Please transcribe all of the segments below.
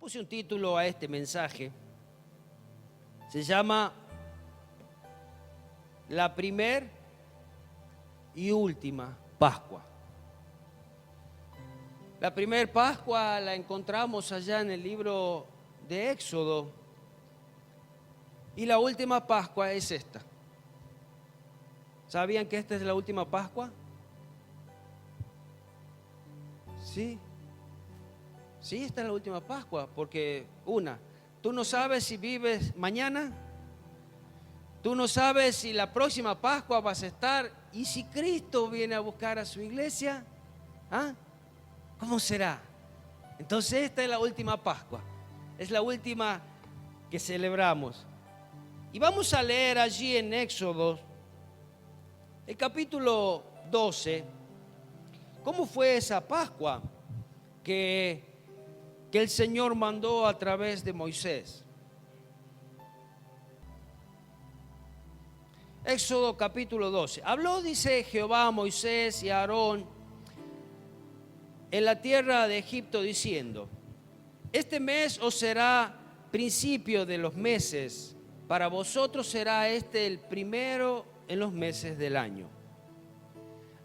puse un título a este mensaje. Se llama La primer y última Pascua. La primer Pascua la encontramos allá en el libro de Éxodo. Y la última Pascua es esta. ¿Sabían que esta es la última Pascua? Sí. Sí, esta es la última Pascua, porque tú no sabes si vives mañana, tú no sabes si la próxima Pascua vas a estar, y si Cristo viene a buscar a su iglesia, ¿cómo será? Entonces esta es la última Pascua, es la última que celebramos. Y vamos a leer allí en Éxodo, el capítulo 12, cómo fue esa Pascua que el Señor mandó a través de Moisés. Éxodo capítulo 12. Habló, dice Jehová, a Moisés y a Aarón en la tierra de Egipto, diciendo: este mes os será principio de los meses, para vosotros será este el primero en los meses del año.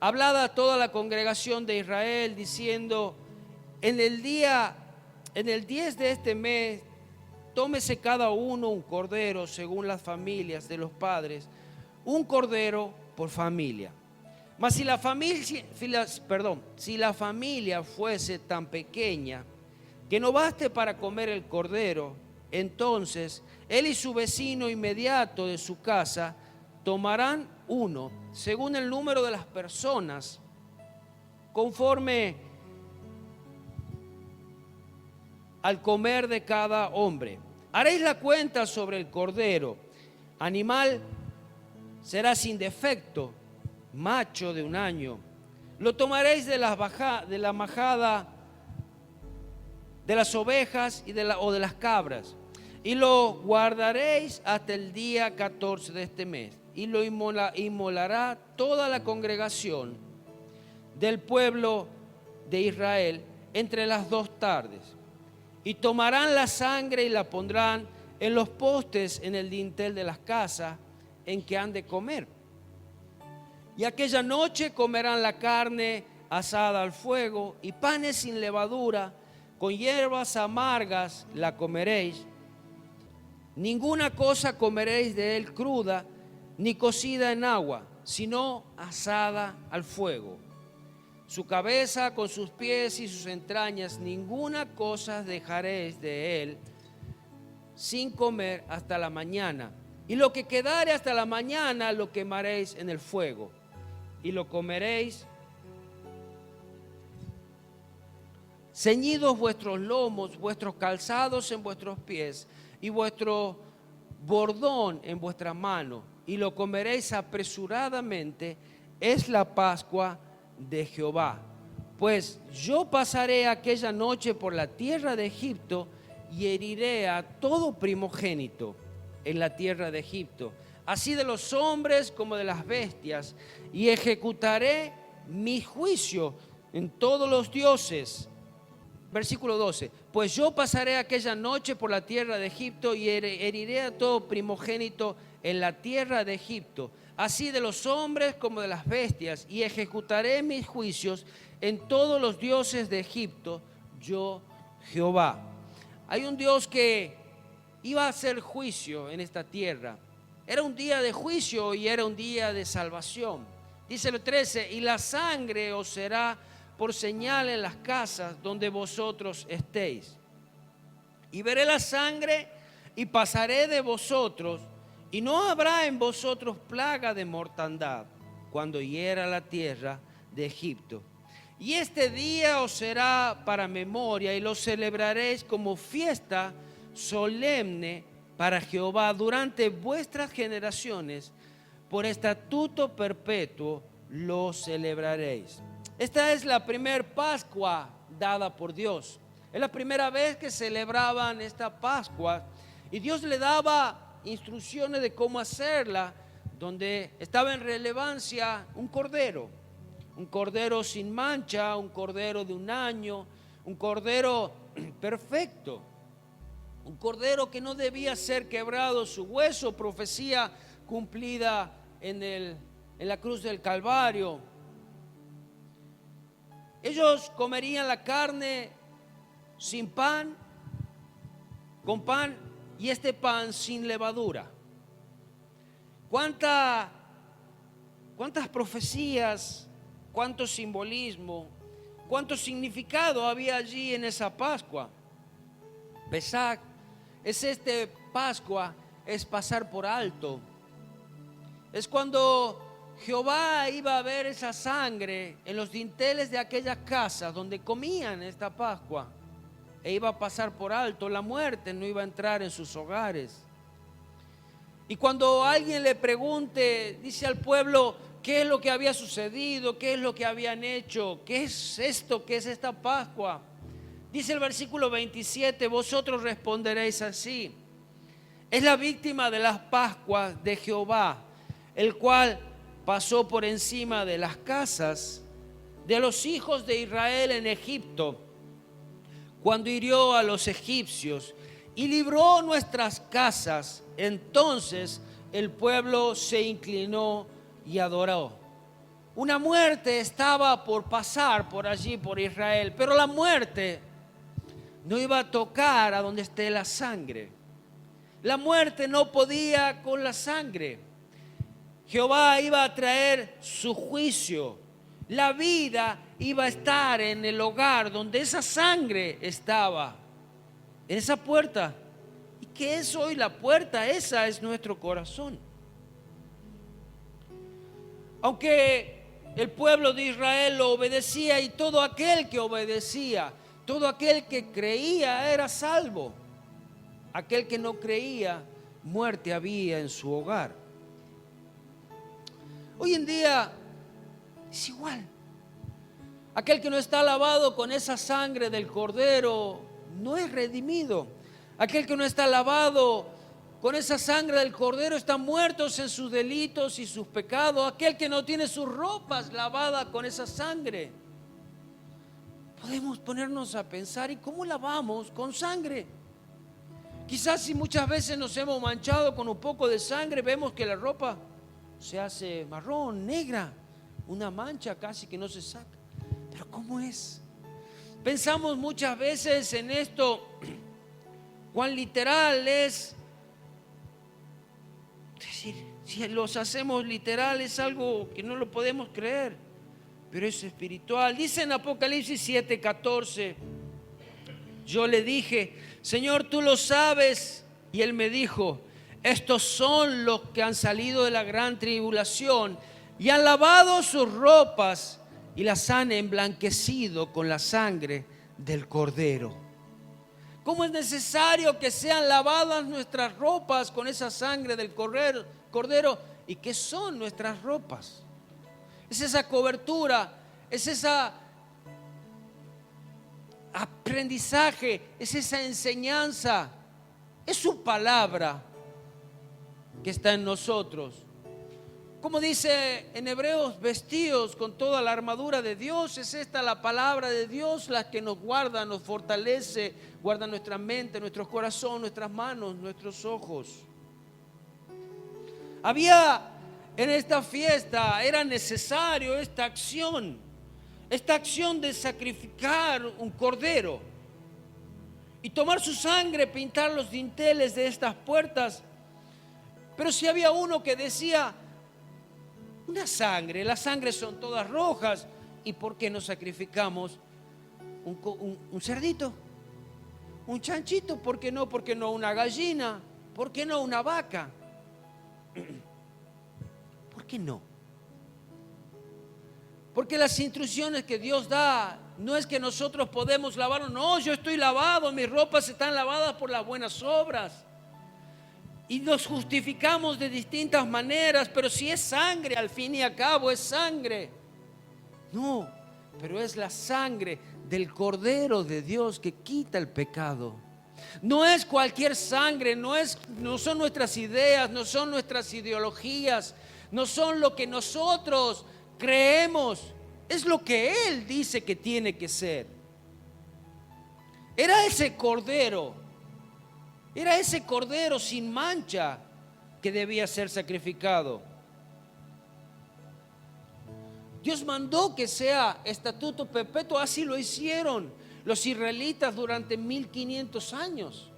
Hablad a toda la congregación de Israel, diciendo: en el 10 de este mes, tómese cada uno un cordero según las familias de los padres, un cordero por familia. Mas si la familia fuese tan pequeña que no baste para comer el cordero, entonces él y su vecino inmediato de su casa tomarán uno, según el número de las personas, conforme al comer de cada hombre. Haréis la cuenta sobre el cordero. Animal será sin defecto, macho de un año. Lo tomaréis de la majada de las ovejas o de las cabras, y lo guardaréis hasta el día 14 de este mes. Y lo inmolará toda la congregación del pueblo de Israel entre las 2 tardes. Y tomarán la sangre y la pondrán en los postes en el dintel de las casas en que han de comer. Y aquella noche comerán la carne asada al fuego y panes sin levadura, con hierbas amargas la comeréis. Ninguna cosa comeréis de él cruda, ni cocida en agua, sino asada al fuego. Su cabeza con sus pies y sus entrañas, ninguna cosa dejaréis de él sin comer hasta la mañana. Y lo que quedare hasta la mañana lo quemaréis en el fuego, y lo comeréis. Ceñidos vuestros lomos, vuestros calzados en vuestros pies, y vuestro bordón en vuestra mano, y lo comeréis apresuradamente. Es la Pascua de Jehová. Pues yo pasaré aquella noche por la tierra de Egipto y heriré a todo primogénito en la tierra de Egipto, así de los hombres como de las bestias, y ejecutaré mi juicio en todos los dioses. Versículo 12. Pues yo pasaré aquella noche por la tierra de Egipto y heriré a todo primogénito en la tierra de Egipto, así de los hombres como de las bestias, y ejecutaré mis juicios en todos los dioses de Egipto, yo Jehová. Hay un Dios que iba a hacer juicio en esta tierra. Era un día de juicio y era un día de salvación. Dice el 13: y la sangre os será por señal en las casas donde vosotros estéis. Y veré la sangre y pasaré de vosotros, y no habrá en vosotros plaga de mortandad cuando hiera la tierra de Egipto. Y este día os será para memoria, y lo celebraréis como fiesta solemne para Jehová durante vuestras generaciones. Por estatuto perpetuo lo celebraréis. Esta es la primer Pascua dada por Dios. Es la primera vez que celebraban esta Pascua, y Dios le daba instrucciones de cómo hacerla, donde estaba en relevancia un cordero sin mancha, un cordero de un año, un cordero perfecto. Un cordero que no debía ser quebrado su hueso, profecía cumplida en la cruz del Calvario. Ellos comerían la carne sin pan, con pan, y este pan sin levadura. ¿Cuántas profecías, cuánto simbolismo, cuánto significado había allí en esa Pascua? Pesach Pascua es pasar por alto. Es cuando Jehová iba a ver esa sangre en los dinteles de aquellas casas donde comían esta Pascua, e iba a pasar por alto. La muerte no iba a entrar en sus hogares. Y cuando alguien le pregunte, dice al pueblo, ¿qué es lo que había sucedido? ¿Qué es lo que habían hecho? ¿Qué es esto? ¿Qué es esta Pascua? Dice el versículo 27, vosotros responderéis así: es la víctima de las Pascuas de Jehová, el cual pasó por encima de las casas de los hijos de Israel en Egipto, cuando hirió a los egipcios y libró nuestras casas. Entonces el pueblo se inclinó y adoró. Una muerte estaba por pasar por allí, por Israel, pero la muerte no iba a tocar a donde esté la sangre. La muerte no podía con la sangre. Jehová iba a traer su juicio. La vida iba a estar en el hogar donde esa sangre estaba, en esa puerta. ¿Y qué es hoy la puerta? Esa es nuestro corazón. Aunque el pueblo de Israel lo obedecía, y todo aquel que obedecía, todo aquel que creía era salvo. Aquel que no creía, muerte había en su hogar. Hoy en día es igual. Aquel que no está lavado con esa sangre del Cordero no es redimido. Aquel que no está lavado con esa sangre del Cordero está muerto en sus delitos y sus pecados. Aquel que no tiene sus ropas lavadas con esa sangre. Podemos ponernos a pensar, ¿y cómo lavamos con sangre? Quizás si muchas veces nos hemos manchado con un poco de sangre, vemos que la ropa se hace marrón, negra, una mancha casi que no se saca. Pero ¿cómo es? Pensamos muchas veces en esto, cuán literal es. Es decir, si los hacemos literal es algo que no lo podemos creer, pero es espiritual. Dice en Apocalipsis 7:14, yo le dije, Señor, tú lo sabes. Y él me dijo, estos son los que han salido de la gran tribulación y han lavado sus ropas y las han emblanquecido con la sangre del Cordero. ¿Cómo es necesario que sean lavadas nuestras ropas con esa sangre del Cordero? ¿Y qué son nuestras ropas? Es esa cobertura, es esa aprendizaje, es esa enseñanza, es su palabra que está en nosotros. Como dice en Hebreos, vestidos con toda la armadura de Dios. Es esta la palabra de Dios la que nos guarda, nos fortalece, guarda nuestra mente, nuestro corazón, nuestras manos, nuestros ojos. Había en esta fiesta, era necesario esta acción de sacrificar un cordero y tomar su sangre, pintar los dinteles de estas puertas. Pero si había uno que decía, una sangre, las sangres son todas rojas, ¿y por qué no sacrificamos un cerdito? Un chanchito, ¿por qué no? ¿Por qué no una gallina? ¿Por qué no una vaca? ¿Por qué no? Porque las instrucciones que Dios da no es que nosotros podemos lavarnos. No, yo estoy lavado, mis ropas están lavadas por las buenas obras. Y nos justificamos de distintas maneras, pero si es sangre, al fin y al cabo es sangre. No, pero es la sangre del Cordero de Dios que quita el pecado. No es cualquier sangre, no son nuestras ideas, no son nuestras ideologías, no son lo que nosotros creemos, es lo que Él dice que tiene que ser. Era ese Cordero Era ese cordero sin mancha que debía ser sacrificado. Dios mandó que sea estatuto perpetuo, así lo hicieron los israelitas durante 1500 años.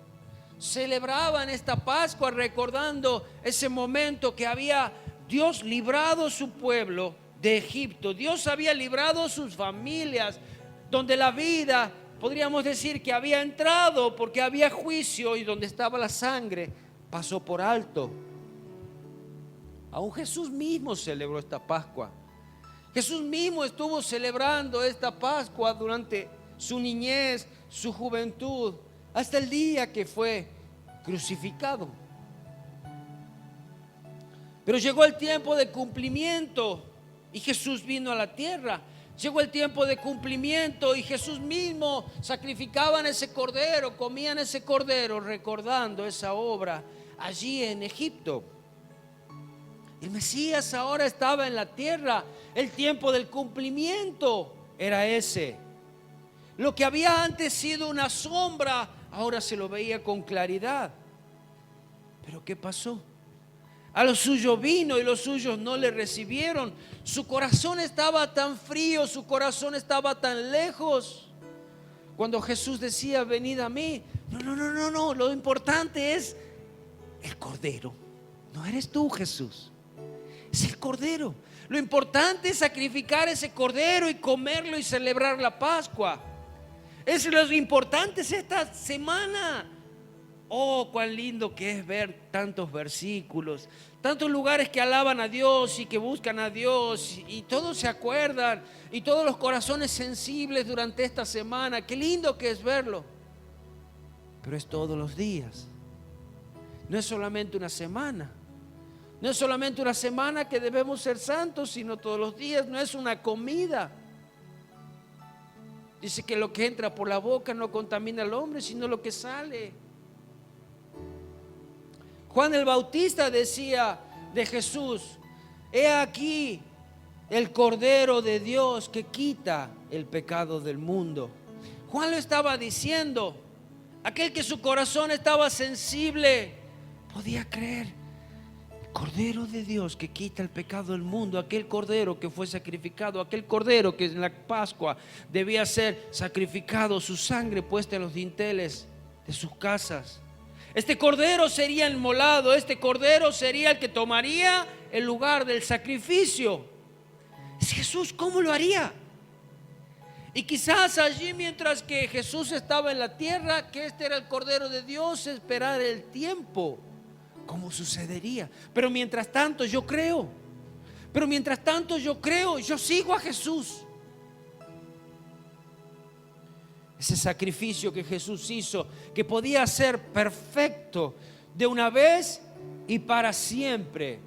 Celebraban esta Pascua recordando ese momento que había Dios librado su pueblo de Egipto. Dios había librado sus familias, donde la vida, podríamos decir que había entrado porque había juicio, y donde estaba la sangre pasó por alto. Aún Jesús mismo celebró esta Pascua. Jesús mismo estuvo celebrando esta Pascua durante su niñez, su juventud, hasta el día que fue crucificado. Pero llegó el tiempo de cumplimiento y Jesús vino a la tierra. Llegó el tiempo de cumplimiento y Jesús mismo sacrificaban ese cordero, comían ese cordero, recordando esa obra allí en Egipto. El Mesías ahora estaba en la tierra. El tiempo del cumplimiento era ese. Lo que había antes sido una sombra, ahora se lo veía con claridad. Pero ¿qué pasó? A los suyos vino y los suyos no le recibieron. Su corazón estaba tan frío, su corazón estaba tan lejos. Cuando Jesús decía, venid a mí. No, lo importante es el cordero. No eres tú, Jesús. Es el cordero. Lo importante es sacrificar ese cordero y comerlo y celebrar la Pascua. Eso es lo importante esta semana. Oh, cuán lindo que es ver tantos versículos, tantos lugares que alaban a Dios y que buscan a Dios, y todos se acuerdan, y todos los corazones sensibles durante esta semana. Qué lindo que es verlo. Pero es todos los días. No es solamente una semana. No es solamente una semana que debemos ser santos, sino todos los días. No es una comida. Dice que lo que entra por la boca no contamina al hombre, sino lo que sale. Juan el Bautista decía de Jesús, he aquí el Cordero de Dios que quita el pecado del mundo. Juan lo estaba diciendo. Aquel que su corazón estaba sensible podía creer. Cordero de Dios que quita el pecado del mundo, aquel cordero que fue sacrificado, aquel cordero que en la Pascua debía ser sacrificado, su sangre puesta en los dinteles de sus casas. Este cordero sería inmolado, este cordero sería el que tomaría el lugar del sacrificio. Es Jesús, ¿cómo lo haría? Y quizás allí, mientras que Jesús estaba en la tierra, que este era el Cordero de Dios, esperar el tiempo. ¿Cómo sucedería? Pero mientras tanto yo creo. Yo sigo a Jesús. Ese sacrificio que Jesús hizo, que podía ser perfecto de una vez y para siempre.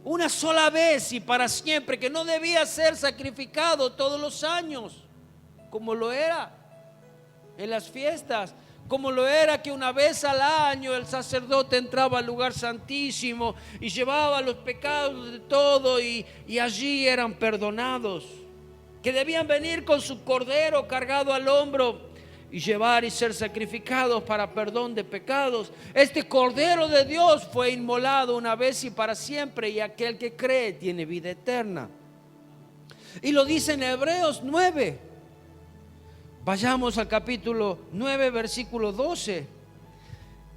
Una sola vez y para siempre, que no debía ser sacrificado todos los años, como lo era en las fiestas. Como lo era que una vez al año el sacerdote entraba al lugar santísimo y llevaba los pecados de todo, y allí eran perdonados. Que debían venir con su cordero cargado al hombro y llevar y ser sacrificados para perdón de pecados. Este Cordero de Dios fue inmolado una vez y para siempre, y aquel que cree tiene vida eterna. Y lo dice en Hebreos 9. Vayamos al capítulo 9, versículo 12.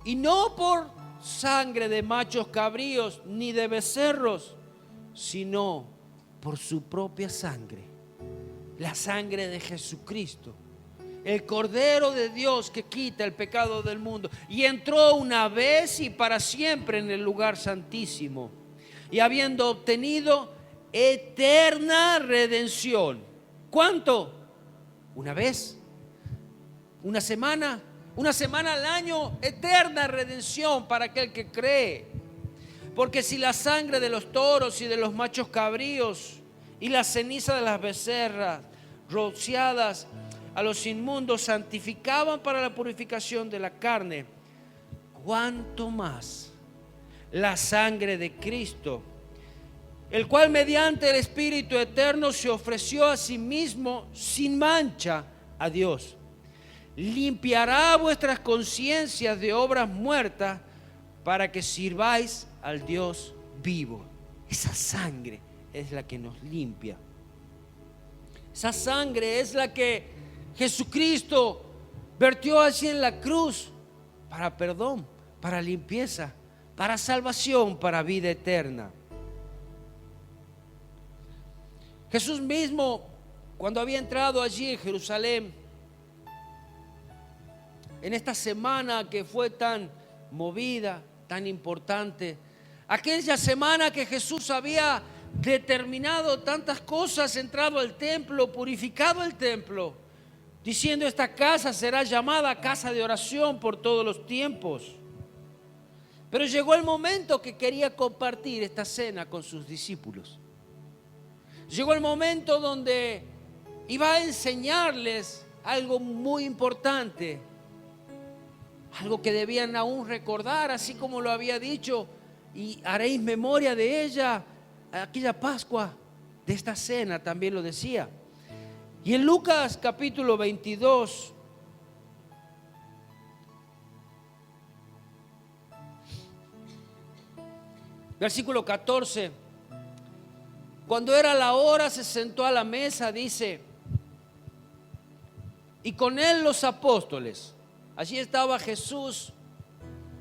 Y no por sangre de machos cabríos ni de becerros, sino por su propia sangre, la sangre de Jesucristo, el Cordero de Dios que quita el pecado del mundo. Y entró una vez y para siempre en el lugar santísimo, y habiendo obtenido eterna redención. ¿Cuánto? Una vez. Una semana al año, eterna redención para aquel que cree. Porque si la sangre de los toros y de los machos cabríos y la ceniza de las becerras rociadas a los inmundos santificaban para la purificación de la carne, cuánto más la sangre de Cristo, el cual mediante el Espíritu eterno se ofreció a sí mismo sin mancha a Dios, limpiará vuestras conciencias de obras muertas para que sirváis al Dios vivo. Esa sangre es la que nos limpia. Esa sangre es la que Jesucristo vertió allí en la cruz para perdón, para limpieza, para salvación, para vida eterna. Jesús mismo, cuando había entrado allí en Jerusalén, en esta semana que fue tan movida, tan importante, aquella semana que Jesús había determinado tantas cosas, entrado al templo, purificado el templo, diciendo: esta casa será llamada casa de oración por todos los tiempos. Pero llegó el momento que quería compartir esta cena con sus discípulos. Llegó el momento donde iba a enseñarles algo muy importante, algo que debían aún recordar, así como lo había dicho: y haréis memoria de ella, aquella Pascua, de esta cena, también lo decía. Y en Lucas capítulo 22, versículo 14, cuando era la hora se sentó a la mesa, dice, y con él los apóstoles. Allí estaba Jesús.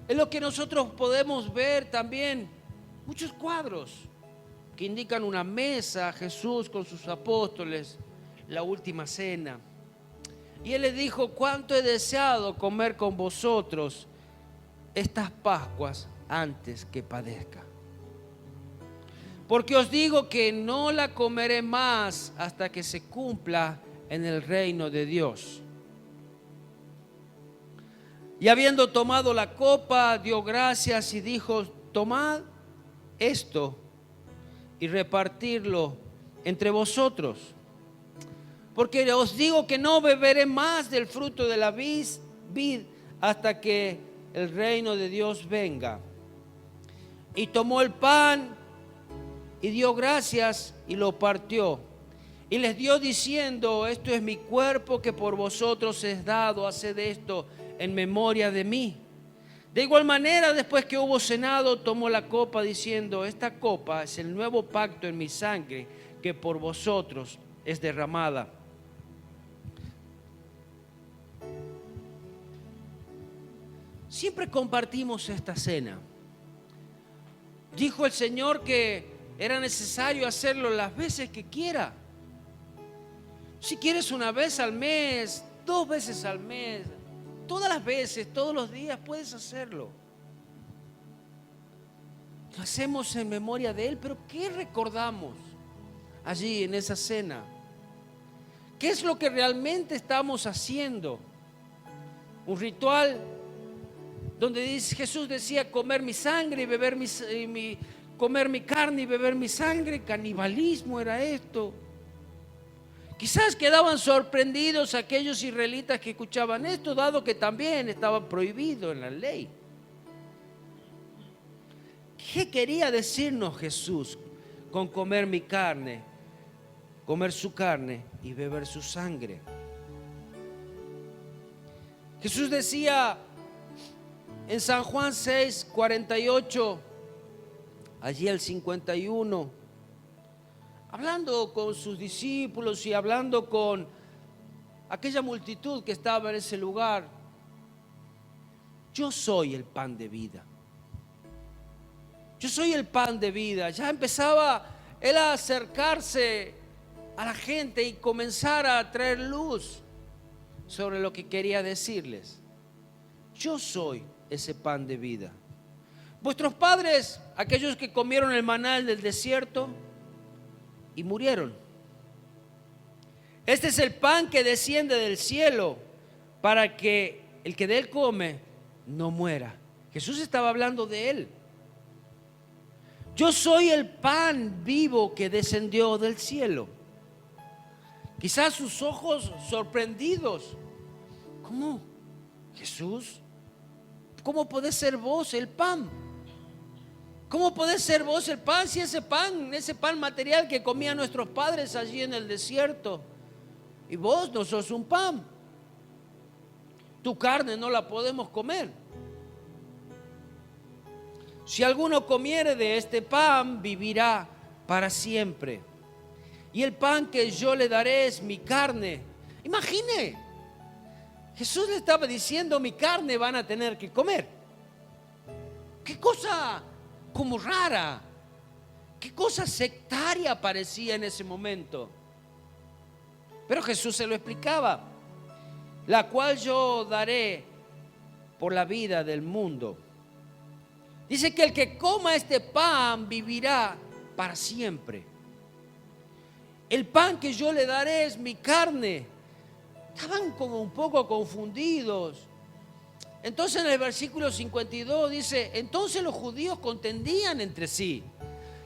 Es lo que nosotros podemos ver también, muchos cuadros que indican una mesa, Jesús con sus apóstoles, la última cena. Y él les dijo: cuánto he deseado comer con vosotros estas Pascuas antes que padezca. Porque os digo que no la comeré más hasta que se cumpla en el reino de Dios. Y habiendo tomado la copa, dio gracias y dijo: tomad esto y repartirlo entre vosotros. Porque os digo que no beberé más del fruto de la vid hasta que el reino de Dios venga. Y tomó el pan y dio gracias y lo partió. Y les dio diciendo: esto es mi cuerpo que por vosotros es dado, haced esto en memoria de mí. De igual manera, después que hubo cenado, tomó la copa diciendo: esta copa es el nuevo pacto en mi sangre, que por vosotros es derramada. Siempre compartimos esta cena. Dijo el Señor que era necesario hacerlo las veces que quiera. Si quieres una vez al mes, 2 veces al mes, todas las veces, todos los días puedes hacerlo. Lo hacemos en memoria de Él, pero ¿qué recordamos allí en esa cena? ¿Qué es lo que realmente estamos haciendo? Un ritual donde Jesús decía: comer mi sangre y beber comer mi carne y beber mi sangre. Canibalismo era esto. Quizás quedaban sorprendidos aquellos israelitas que escuchaban esto, dado que también estaba prohibido en la ley. ¿Qué quería decirnos Jesús con comer mi carne, comer su carne y beber su sangre? Jesús decía en San Juan 6, 48, allí al 51, hablando con sus discípulos y hablando con aquella multitud que estaba en ese lugar: yo soy el pan de vida. Yo soy el pan de vida. Ya empezaba él a acercarse a la gente y comenzar a traer luz sobre lo que quería decirles. Yo soy ese pan de vida. Vuestros padres, aquellos que comieron el maná del desierto y murieron. Este es el pan que desciende del cielo para que el que de él come no muera. Jesús estaba hablando de él. Yo soy el pan vivo que descendió del cielo. Quizás sus ojos sorprendidos. ¿Cómo? Jesús, ¿cómo podés ser vos el pan? ¿Cómo podés ser vos el pan si ese pan material que comían nuestros padres allí en el desierto, y vos no sos un pan? tu carne no la podemos comer. Si alguno comiere de este pan, vivirá para siempre. Y el pan que yo le daré es mi carne. Imagine, Jesús le estaba diciendo, mi carne van a tener que comer. Qué cosa como rara, qué cosa sectaria parecía en ese momento. Pero Jesús se lo explicaba, la cual yo daré por la vida del mundo. Dice que el que coma este pan vivirá para siempre. El pan que yo le daré es mi carne. Estaban como un poco confundidos. Entonces en el versículo 52 dice, entonces los judíos contendían entre sí.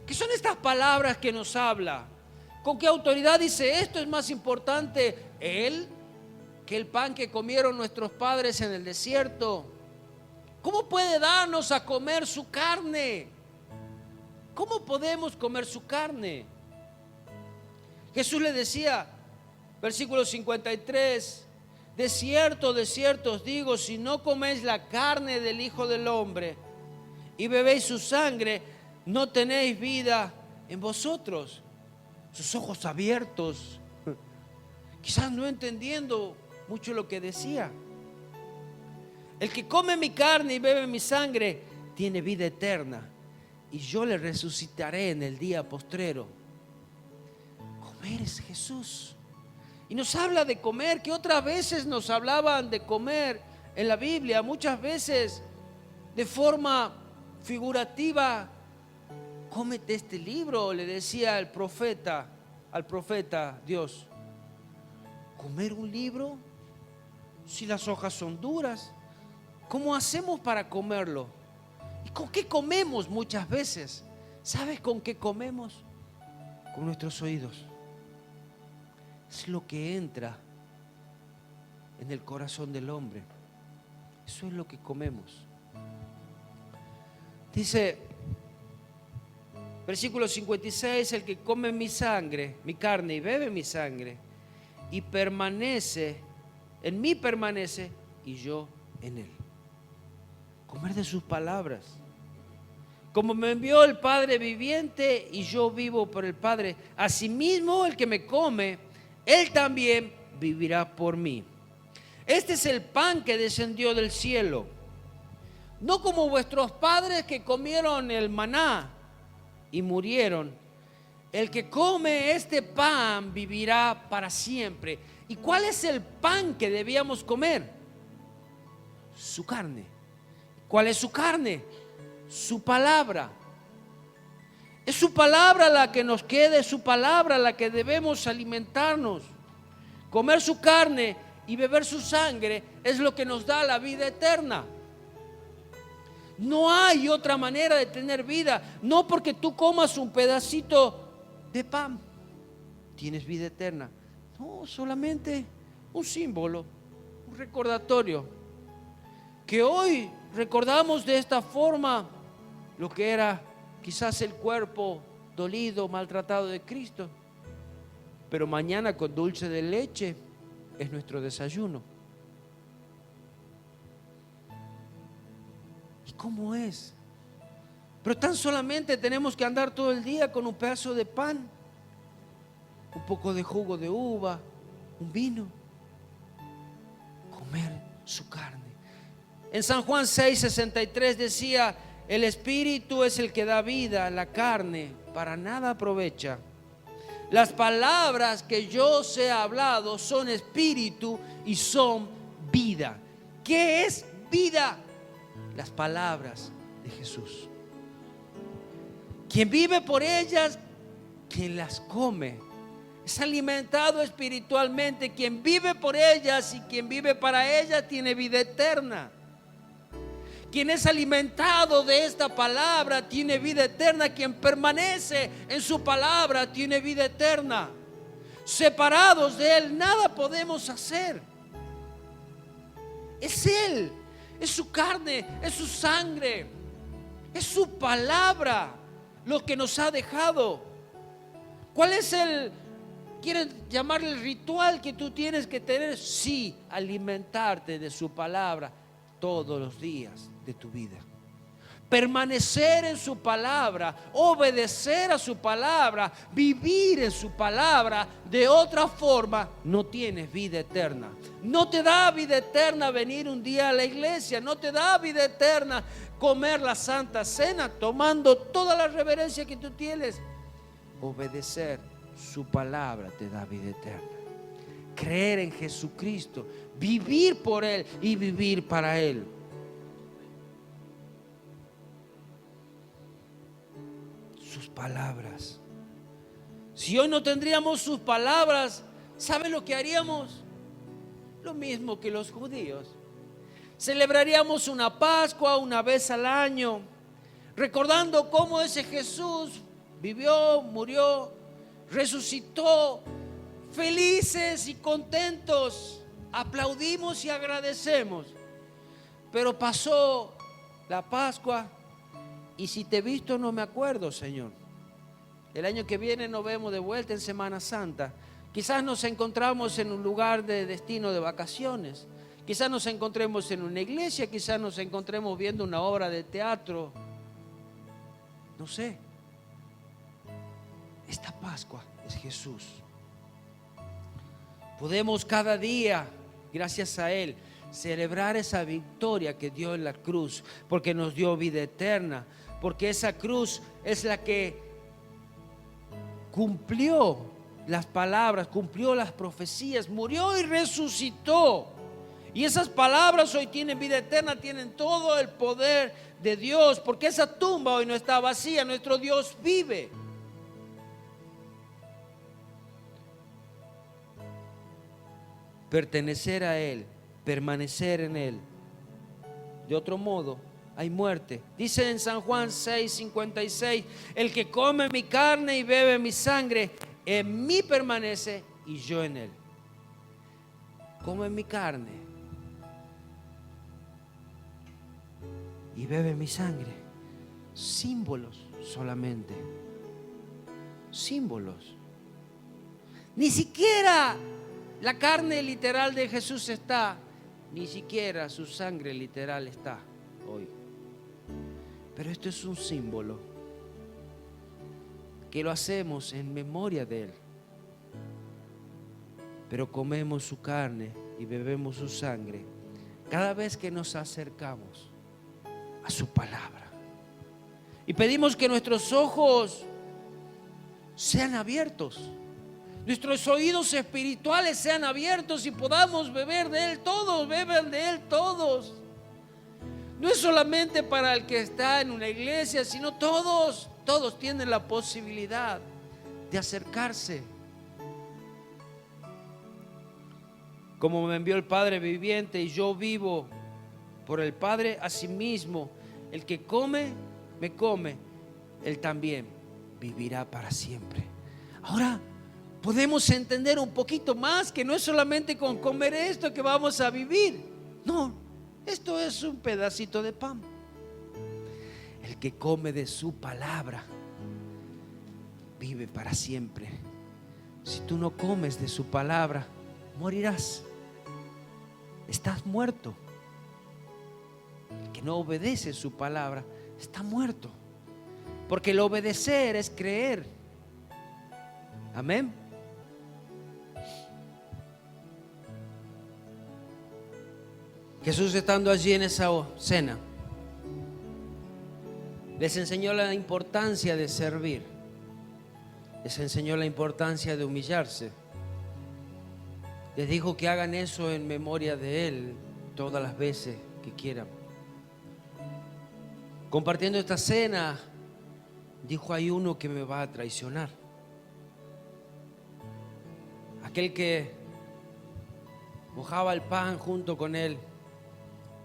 ¿Qué son estas palabras que nos habla? ¿Con qué autoridad dice esto es más importante él que el pan que comieron nuestros padres en el desierto? ¿Cómo puede darnos a comer su carne? ¿Cómo podemos comer su carne? Jesús le decía, versículo 53, de cierto os digo, si no coméis la carne del Hijo del Hombre y bebéis su sangre, no tenéis vida en vosotros. Sus ojos abiertos, quizás no entendiendo mucho lo que decía. El que come mi carne y bebe mi sangre tiene vida eterna, y yo le resucitaré en el día postrero. Comer es Jesús. Y nos habla de comer, que otras veces nos hablaban de comer en la Biblia, muchas veces de forma figurativa. Cómete este libro, le decía al profeta Dios. ¿Comer un libro? Si las hojas son duras, ¿cómo hacemos para comerlo? ¿Y con qué comemos muchas veces? ¿Sabes con qué comemos? Con nuestros oídos. Es lo que entra en el corazón del hombre. Eso es lo que comemos. Dice, versículo 56, el que come mi sangre, mi carne y bebe mi sangre y permanece, en mí permanece y yo en él. Comer de sus palabras. Como me envió el Padre viviente y yo vivo por el Padre, asimismo el que me come, él también vivirá por mí. Este es el pan que descendió del cielo. No como vuestros padres que comieron el maná y murieron. El que come este pan vivirá para siempre. ¿Y cuál es el pan que debíamos comer? Su carne. ¿Cuál es su carne? Su palabra. Es su palabra la que nos queda, es su palabra la que debemos alimentarnos. Comer su carne y beber su sangre es lo que nos da la vida eterna. No hay otra manera de tener vida. No porque tú comas un pedacito de pan tienes vida eterna. No, solamente un símbolo, un recordatorio. Que hoy recordamos de esta forma lo que era quizás el cuerpo dolido, maltratado de Cristo. Pero mañana con dulce de leche es nuestro desayuno. ¿Y cómo es? Pero tan solamente tenemos que andar todo el día con un pedazo de pan, un poco de jugo de uva, un vino. Comer su carne. En San Juan 6:63 decía, el espíritu es el que da vida, la carne para nada aprovecha. Las palabras que yo os he hablado son espíritu y son vida. ¿Qué es vida? Las palabras de Jesús. Quien vive por ellas, quien las come, es alimentado espiritualmente. Quien vive por ellas y quien vive para ellas tiene vida eterna. Quien es alimentado de esta palabra tiene vida eterna. Quien permanece en su palabra tiene vida eterna. Separados de Él nada podemos hacer. Es Él, es su carne, es su sangre, es su palabra lo que nos ha dejado. ¿Cuál es ¿Quieres llamarle el ritual que tú tienes que tener? Sí, alimentarte de su palabra todos los días de tu vida. Permanecer en su palabra, obedecer a su palabra, vivir en su palabra. De otra forma, no tienes vida eterna. No te da vida eterna venir un día a la iglesia. No te da vida eterna comer la Santa Cena tomando toda la reverencia que tú tienes. Obedecer su palabra te da vida eterna. Creer en Jesucristo, vivir por Él y vivir para Él. Sus palabras. Si hoy no tendríamos sus palabras, ¿sabe lo que haríamos? Lo mismo que los judíos. Celebraríamos una Pascua una vez al año, recordando cómo ese Jesús vivió, murió, resucitó, felices y contentos. Aplaudimos y agradecemos. Pero pasó la Pascua. Y si te he visto no me acuerdo, Señor. El año que viene nos vemos de vuelta en Semana Santa. Quizás nos encontramos en un lugar de destino de vacaciones. Quizás nos encontremos en una iglesia. Quizás nos encontremos viendo una obra de teatro. No sé. Esta Pascua es Jesús. Podemos cada día, gracias a Él, celebrar esa victoria que dio en la cruz, porque nos dio vida eterna, porque esa cruz es la que cumplió las palabras, cumplió las profecías, murió y resucitó. Y esas palabras hoy tienen vida eterna, tienen todo el poder de Dios, porque esa tumba hoy no está vacía, nuestro Dios vive. Pertenecer a Él, permanecer en Él. De otro modo, hay muerte. Dice en San Juan 6:56, el que come mi carne y bebe mi sangre, en mí permanece y yo en él. Come mi carne y bebe mi sangre. Símbolos solamente. Símbolos. Ni siquiera la carne literal de Jesús está, ni siquiera su sangre literal está hoy. Pero esto es un símbolo que lo hacemos en memoria de Él. Pero comemos su carne y bebemos su sangre cada vez que nos acercamos a su palabra. Y pedimos que nuestros ojos sean abiertos, nuestros oídos espirituales sean abiertos y podamos beber de Él todos, beban de Él todos. No es solamente para el que está en una iglesia, sino todos tienen la posibilidad de acercarse. Como me envió el Padre viviente y yo vivo por el Padre, asimismo, el que me come, Él también vivirá para siempre. Ahora podemos entender un poquito más que no es solamente con comer esto que vamos a vivir. No, esto es un pedacito de pan. El que come de su palabra vive para siempre. Si tú no comes de su palabra, morirás. Estás muerto. El que no obedece su palabra está muerto. Porque el obedecer es creer. Amén. Jesús, estando allí en esa cena, les enseñó la importancia de servir. Les enseñó la importancia de humillarse. Les dijo que hagan eso en memoria de Él todas las veces que quieran. Compartiendo esta cena, dijo: hay uno que me va a traicionar. Aquel que mojaba el pan junto con Él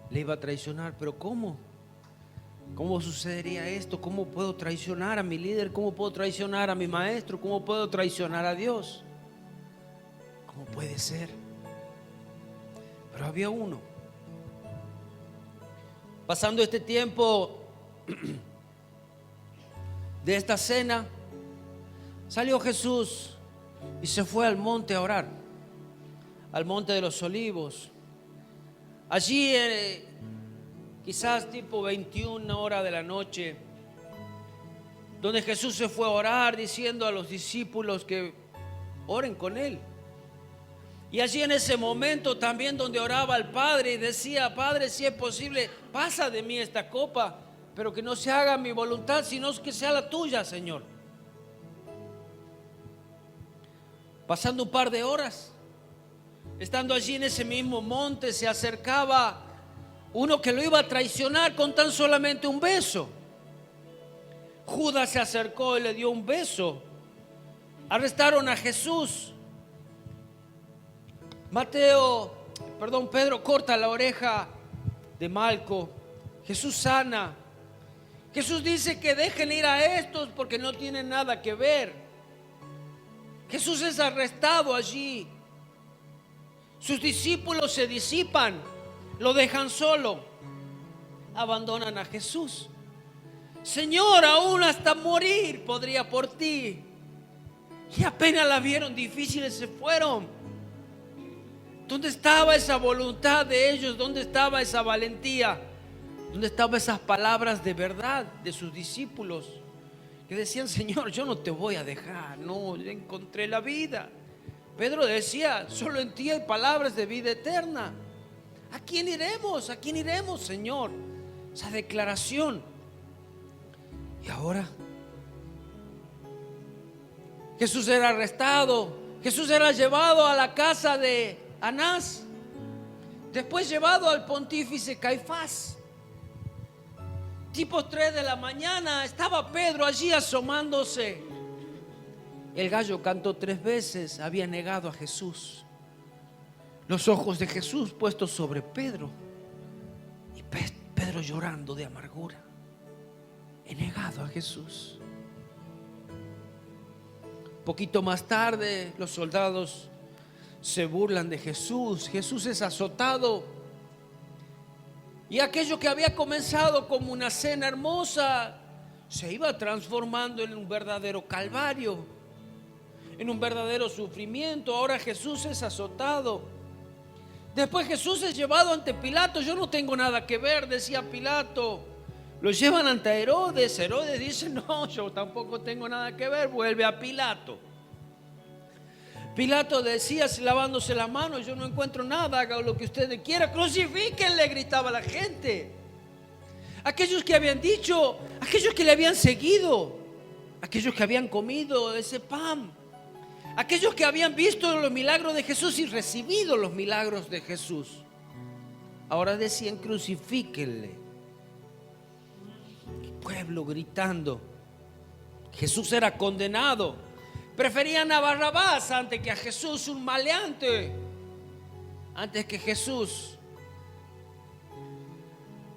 le iba a traicionar. Pero ¿cómo? ¿Cómo sucedería esto? ¿Cómo puedo traicionar a mi líder? ¿Cómo puedo traicionar a mi maestro? ¿Cómo puedo traicionar a Dios? ¿Cómo puede ser? Pero había uno. Pasando este tiempo de esta cena, salió Jesús y se fue al monte a orar, al monte de los olivos. Allí, quizás tipo 21 horas de la noche, donde Jesús se fue a orar diciendo a los discípulos que oren con Él. Y allí en ese momento también donde oraba al Padre y decía: Padre, si es posible, pasa de mí esta copa, pero que no se haga mi voluntad, sino que sea la tuya, Señor. Pasando un par de horas, estando allí en ese mismo monte, se acercaba uno que lo iba a traicionar con tan solamente un beso. Judas se acercó y le dio un beso. Arrestaron a Jesús. Pedro corta la oreja de Malco. Jesús sana. Jesús dice que dejen ir a estos porque no tienen nada que ver. Jesús es arrestado allí. Sus discípulos se disipan, lo dejan solo, abandonan a Jesús. Señor, aún hasta morir podría por ti. Y apenas la vieron difícil y se fueron. ¿Dónde estaba esa voluntad de ellos? ¿Dónde estaba esa valentía? ¿Dónde estaban esas palabras de verdad de sus discípulos? Que decían: Señor, yo no te voy a dejar. No, yo encontré la vida. Pedro decía: solo en ti hay palabras de vida eterna. ¿A quién iremos? ¿A quién iremos, Señor? Esa declaración. Y ahora Jesús era arrestado. Jesús era llevado a la casa de Anás, después llevado al pontífice Caifás. Tipo 3 de la mañana estaba Pedro allí asomándose. El gallo cantó 3 veces, había negado a Jesús. Los ojos de Jesús puestos sobre Pedro, y Pedro llorando de amargura. He negado a Jesús. Poquito más tarde, los soldados se burlan de Jesús. Jesús es azotado. Y aquello que había comenzado como una cena hermosa se iba transformando en un verdadero calvario, en un verdadero sufrimiento. Ahora Jesús es azotado. Después Jesús es llevado ante Pilato. Yo no tengo nada que ver, decía Pilato. Lo llevan ante Herodes. Herodes dice: no, yo tampoco tengo nada que ver. Vuelve a Pilato. Pilato decía, lavándose las manos: yo no encuentro nada, haga lo que ustedes quieran. Crucifíquenle, gritaba la gente. Aquellos que habían dicho, aquellos que le habían seguido, aquellos que habían comido ese pan, aquellos que habían visto los milagros de Jesús y recibido los milagros de Jesús, ahora decían: crucifíquenle. El pueblo gritando. Jesús era condenado. Preferían a Barrabás antes que a Jesús, un maleante, antes que Jesús.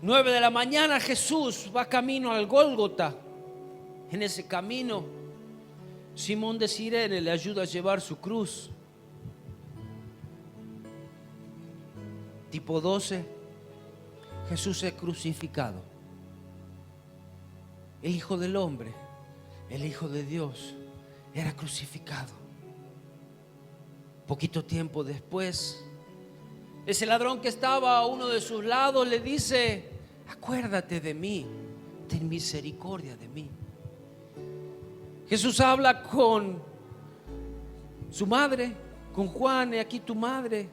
9 de la mañana Jesús va camino al Gólgota. En ese camino, Simón de Cirene le ayuda a llevar su cruz. Tipo 12, Jesús es crucificado. El Hijo del Hombre, el Hijo de Dios, era crucificado. Poquito tiempo después, ese ladrón que estaba a uno de sus lados le dice: acuérdate de mí, ten misericordia de mí. Jesús habla con su madre, con Juan: y aquí tu madre.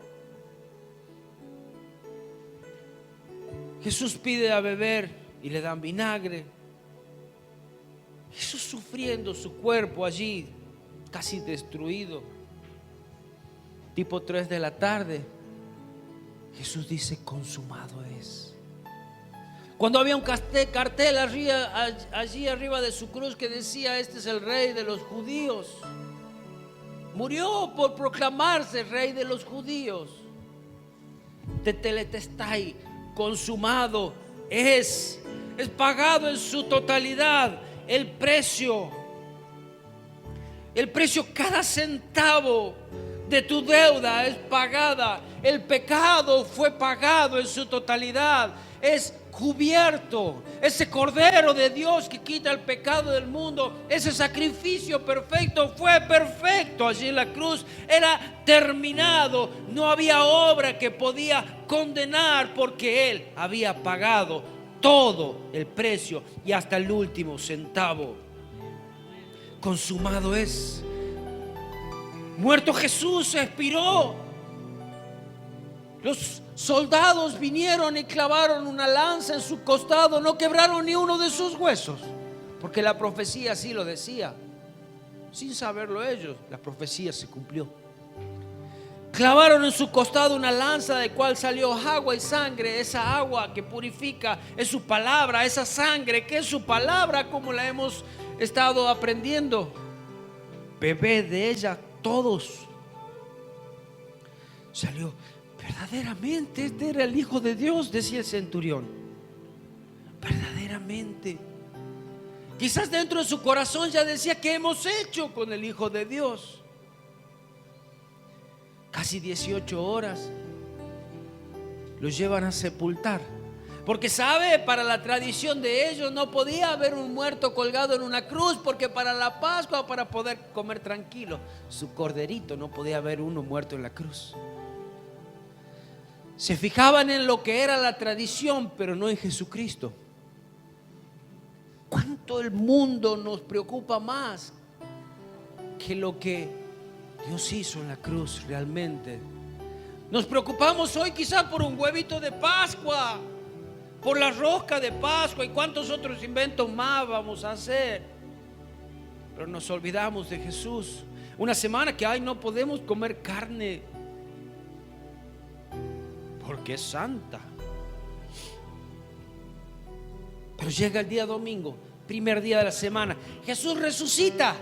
Jesús pide a beber y le dan vinagre. Jesús sufriendo, su cuerpo allí casi destruido. Tipo 3 de la tarde, Jesús dice: consumado es. Cuando había un cartel allí arriba de su cruz que decía: este es el rey de los judíos. Murió por proclamarse rey de los judíos. Tetelestai, consumado es pagado en su totalidad. El precio, cada centavo de tu deuda es pagada. El pecado fue pagado en su totalidad. Es cubierto. Ese Cordero de Dios que quita el pecado del mundo, ese sacrificio perfecto fue perfecto allí en la cruz. Era terminado. No había obra que podía condenar, porque Él había pagado todo el precio y hasta el último centavo. Consumado es. Muerto Jesús, expiró. Los soldados vinieron y clavaron una lanza en su costado. No quebraron ni uno de sus huesos, porque la profecía así lo decía. Sin saberlo ellos, la profecía se cumplió. Clavaron en su costado una lanza de cual salió agua y sangre. Esa agua que purifica es su palabra. Esa sangre que es su palabra, como la hemos estado aprendiendo. Bebed de ella todos. Salió. Verdaderamente este era el Hijo de Dios, decía el centurión. Verdaderamente. Quizás dentro de su corazón ya decía: ¿qué hemos hecho con el Hijo de Dios? Casi 18 horas lo llevan a sepultar, porque sabe, para la tradición de ellos no podía haber un muerto colgado en una cruz, porque para la Pascua, para poder comer tranquilo su corderito, no podía haber uno muerto en la cruz. Se fijaban en lo que era la tradición, pero no en Jesucristo. ¿Cuánto el mundo nos preocupa más que lo que Dios hizo en la cruz realmente? Nos preocupamos hoy quizás por un huevito de Pascua, por la rosca de Pascua y cuántos otros inventos más vamos a hacer, pero nos olvidamos de Jesús. Una semana que no podemos comer carne porque es santa. Pero llega el día domingo, primer día de la semana. Jesús resucita.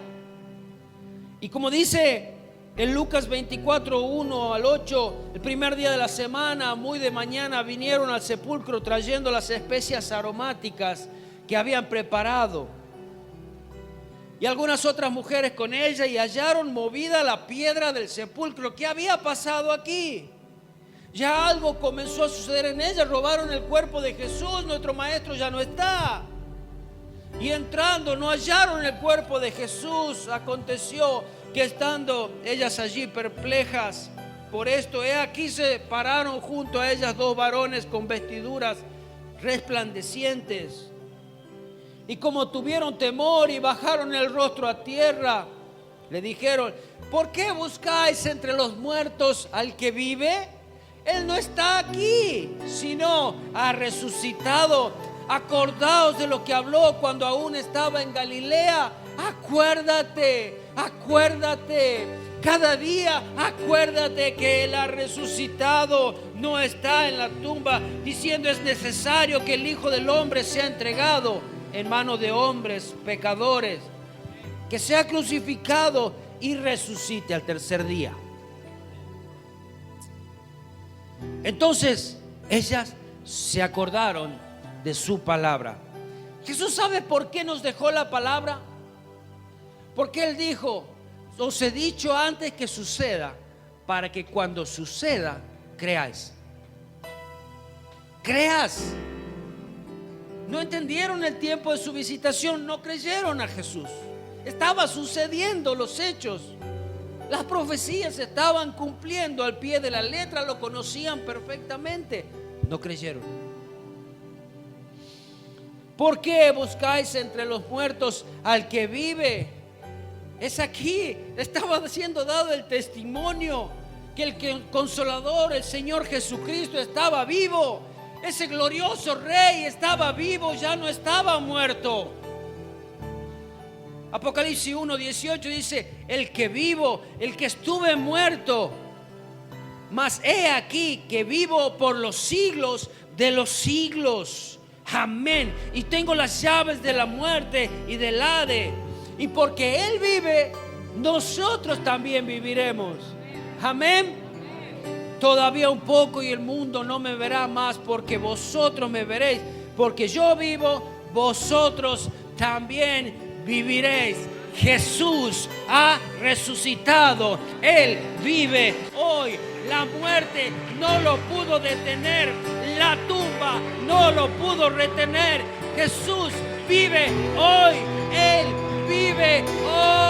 Y como dice en Lucas 24, 1 al 8, el primer día de la semana, muy de mañana, vinieron al sepulcro trayendo las especias aromáticas que habían preparado, y algunas otras mujeres con ella, y hallaron movida la piedra del sepulcro. ¿Qué había pasado aquí? Ya algo comenzó a suceder en ella. Robaron el cuerpo de Jesús. Nuestro maestro ya no está. Y entrando no hallaron el cuerpo de Jesús. Aconteció que estando ellas allí perplejas por esto, aquí se pararon junto a ellas dos varones con vestiduras resplandecientes. Y como tuvieron temor y bajaron el rostro a tierra, le dijeron: ¿por qué buscáis entre los muertos al que vive? Él no está aquí, sino ha resucitado. Acordaos de lo que habló cuando aún estaba en Galilea. Acuérdate, acuérdate. Cada día acuérdate que Él ha resucitado, no está en la tumba, diciendo: es necesario que el Hijo del Hombre sea entregado en manos de hombres pecadores, que sea crucificado y resucite al tercer día. Entonces ellas se acordaron de su palabra. Jesús sabe por qué nos dejó la palabra. Porque Él dijo: os he dicho antes que suceda, para que cuando suceda creáis. Creas. No entendieron el tiempo de su visitación, no creyeron a Jesús. Estaba sucediendo los hechos. Las profecías se estaban cumpliendo al pie de la letra, lo conocían perfectamente. No creyeron. ¿Por qué buscáis entre los muertos al que vive? Es aquí, estaba siendo dado el testimonio que el Consolador, el Señor Jesucristo, estaba vivo. Ese glorioso Rey estaba vivo, ya no estaba muerto. Apocalipsis 1:18 dice: el que vivo, el que estuve muerto, mas he aquí que vivo por los siglos de los siglos. Amén. Y tengo las llaves de la muerte y del Hades. Y porque Él vive, nosotros también viviremos. Amén. Todavía un poco y el mundo no me verá más, porque vosotros me veréis. Porque yo vivo, vosotros también viviréis. Jesús ha resucitado. Él vive hoy. La muerte no lo pudo detener. La tumba no lo pudo retener. Jesús vive hoy. Él vive hoy.